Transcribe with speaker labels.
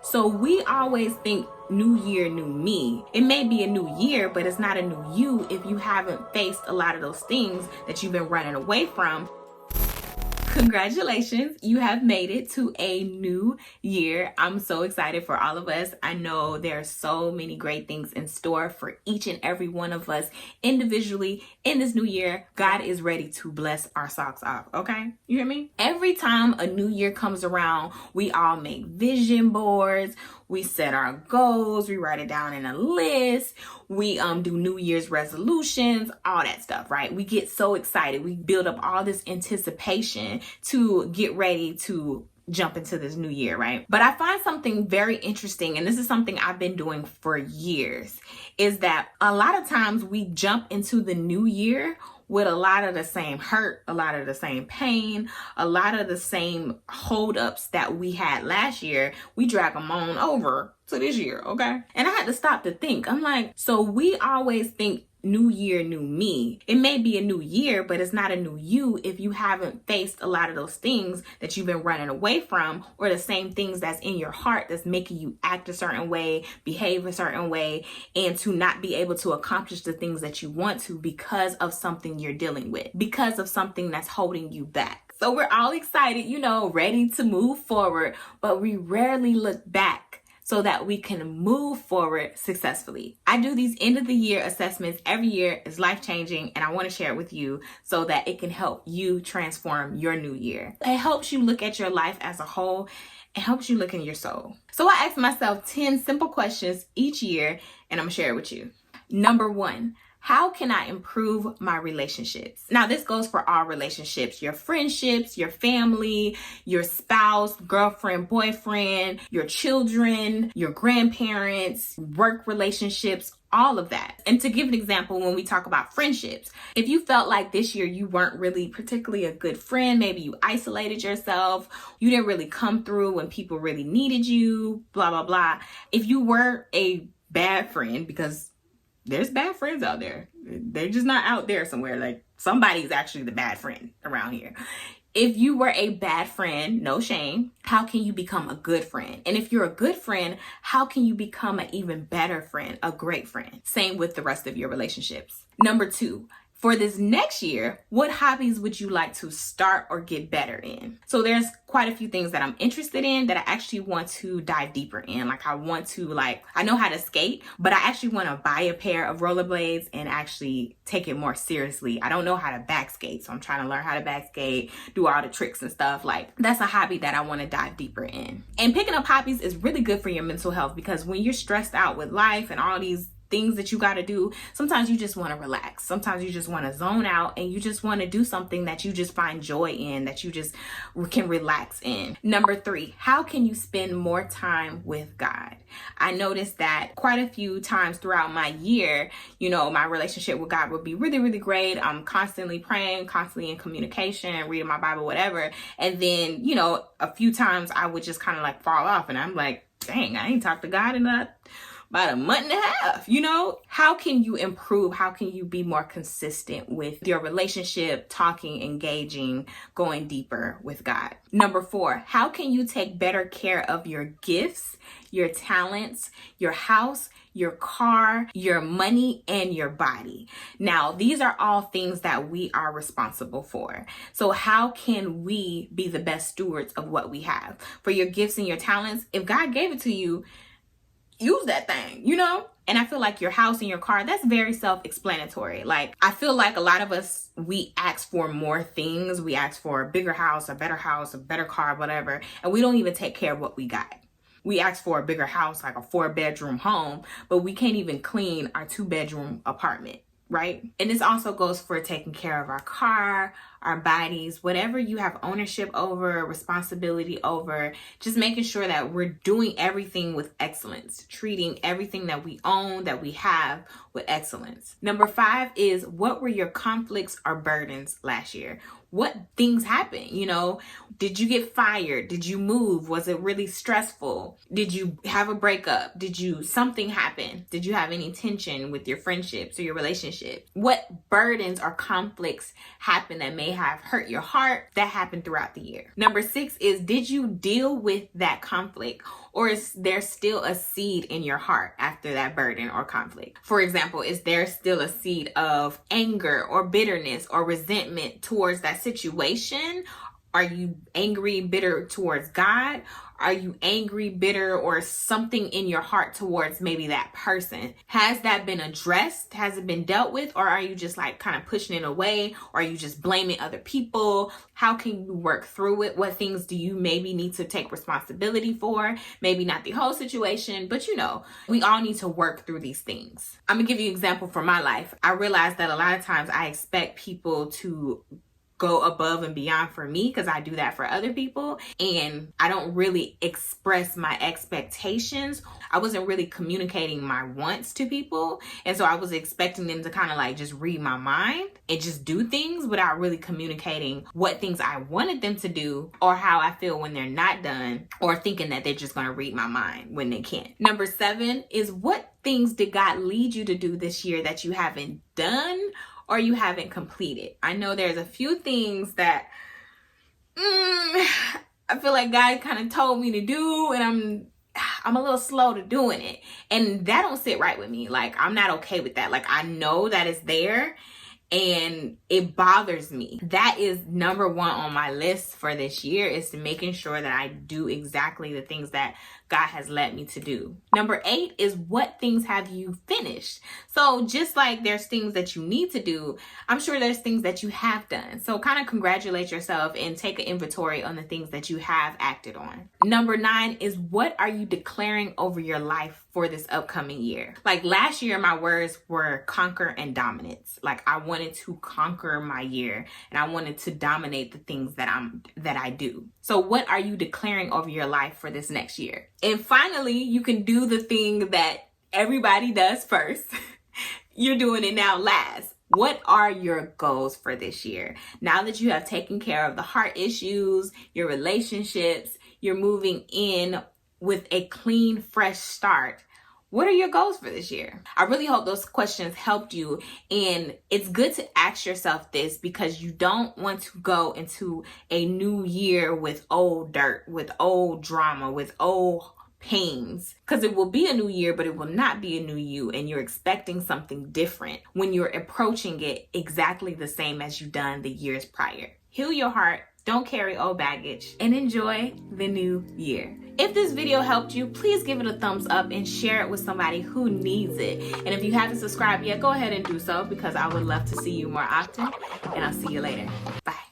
Speaker 1: So we always think new year, new me. It may be a new year, but it's not a new you if you haven't faced a lot of those things that you've been running away from. Congratulations, you have made it to a new year. I'm so excited for all of us. I know there are so many great things in store for each and every one of us individually in this new year. God is ready to bless our socks off, okay? You hear me? Every time a new year comes around, we all make vision boards. We set our goals, we write it down in a list, we do New Year's resolutions, all that stuff, right? We get so excited. We build up all this anticipation to get ready to jump into this new year, right? But I find something very interesting, and this is something I've been doing for years, is that a lot of times we jump into the new year with a lot of the same hurt, a lot of the same pain, a lot of the same holdups that we had last year. We drag them on over to this year, okay? And I had to stop to think. I'm like, so we always think new year, new me. It may be a new year, but it's not a new you if you haven't faced a lot of those things that you've been running away from, or the same things that's in your heart that's making you act a certain way, behave a certain way, and to not be able to accomplish the things that you want to because of something you're dealing with, because of something that's holding you back. So we're all excited, ready to move forward, but we rarely look back so that we can move forward successfully. I do these end of the year assessments every year. It's life changing, and I want to share it with you so that it can help you transform your new year. It helps you look at your life as a whole. It helps you look in your soul. So I ask myself 10 simple questions each year, and I'm gonna share it with you. Number 1, how can I improve my relationships? Now, this goes for all relationships, your friendships, your family, your spouse, girlfriend, boyfriend, your children, your grandparents, work relationships, all of that. And to give an example, when we talk about friendships, if you felt like this year you weren't really particularly a good friend, maybe you isolated yourself, you didn't really come through when people really needed you, blah, blah, blah. If you were a bad friend, because there's bad friends out there. They're just not out there somewhere. Like, somebody's actually the bad friend around here. If you were a bad friend, no shame, how can you become a good friend? And if you're a good friend, how can you become an even better friend, a great friend? Same with the rest of your relationships. Number 2, for this next year, what hobbies would you like to start or get better in? So there's quite a few things that I'm interested in that I actually want to dive deeper in. Like, I know how to skate, but I actually want to buy a pair of rollerblades and actually take it more seriously. I don't know how to back skate, so I'm trying to learn how to back skate, do all the tricks and stuff. Like, that's a hobby that I want to dive deeper in. And picking up hobbies is really good for your mental health, because when you're stressed out with life and all these things that you got to do, sometimes you just want to relax. Sometimes you just want to zone out, and you just want to do something that you just find joy in, that you just can relax in. Number 3, how can you spend more time with God? I noticed that quite a few times throughout my year, my relationship with God would be really, really great. I'm constantly praying, constantly in communication, reading my Bible, whatever. And then, a few times I would just kind of like fall off, and I'm like, dang, I ain't talked to God in about a month and a half, How can you improve? How can you be more consistent with your relationship, talking, engaging, going deeper with God? Number 4, how can you take better care of your gifts, your talents, your house, your car, your money, and your body? Now, these are all things that we are responsible for. So how can we be the best stewards of what we have? For your gifts and your talents, if God gave it to you, use that thing, And I feel like your house and your car, that's very self-explanatory. Like, I feel like a lot of us, we ask for more things. We ask for a bigger house, a better car, whatever. And we don't even take care of what we got. We ask for a bigger house, like a 4-bedroom home, but we can't even clean our 2-bedroom apartment, right? And this also goes for taking care of our car, our bodies, whatever you have ownership over, responsibility over, just making sure that we're doing everything with excellence, treating everything that we own, that we have, with excellence. Number 5 is, what were your conflicts or burdens last year? What things happened? Did you get fired? Did you move? Was it really stressful? Did you have a breakup? Something happen? Did you have any tension with your friendships or your relationships? What burdens or conflicts happened that made may have hurt your heart that happened throughout the year. Number 6 is, did you deal with that conflict, or is there still a seed in your heart after that burden or conflict? For example, is there still a seed of anger or bitterness or resentment towards that situation? Are you angry, bitter towards God? Are you angry, bitter, or something in your heart towards maybe that person? Has that been addressed? Has it been dealt with? Or are you just like kind of pushing it away? Or are you just blaming other people? How can you work through it? What things do you maybe need to take responsibility for? Maybe not the whole situation, but we all need to work through these things. I'm gonna give you an example from my life. I realized that a lot of times I expect people to go above and beyond for me because I do that for other people, and I don't really express my expectations. I wasn't really communicating my wants to people, and so I was expecting them to kind of like just read my mind and just do things without really communicating what things I wanted them to do or how I feel when they're not done, or thinking that they're just going to read my mind when they can't. Number 7 is, what things did God lead you to do this year that you haven't done or you haven't completed? I know there's a few things that I feel like God kind of told me to do, and I'm a little slow to doing it. And that don't sit right with me. Like, I'm not okay with that. Like, I know that it's there and it bothers me. That is number 1 on my list for this year, is to making sure that I do exactly the things that God has led me to do. Number 8 is, what things have you finished? So just like there's things that you need to do, I'm sure there's things that you have done. So kind of congratulate yourself and take an inventory on the things that you have acted on. Number 9 is, what are you declaring over your life for this upcoming year? Like last year, my words were conquer and dominance. Like I wanted to conquer my year and I wanted to dominate the things that I do. So what are you declaring over your life for this next year? And finally, you can do the thing that everybody does first. You're doing it now last. What are your goals for this year? Now that you have taken care of the heart issues, your relationships, you're moving in with a clean, fresh start. What are your goals for this year? I really hope those questions helped you. And it's good to ask yourself this, because you don't want to go into a new year with old dirt, with old drama, with old pains, because it will be a new year, but it will not be a new you, and you're expecting something different when you're approaching it exactly the same as you've done the years prior. Heal your heart, don't carry old baggage, and enjoy the new year. If this video helped you, please give it a thumbs up and share it with somebody who needs it. And if you haven't subscribed yet, go ahead and do so, because I would love to see you more often, and I'll see you later. Bye.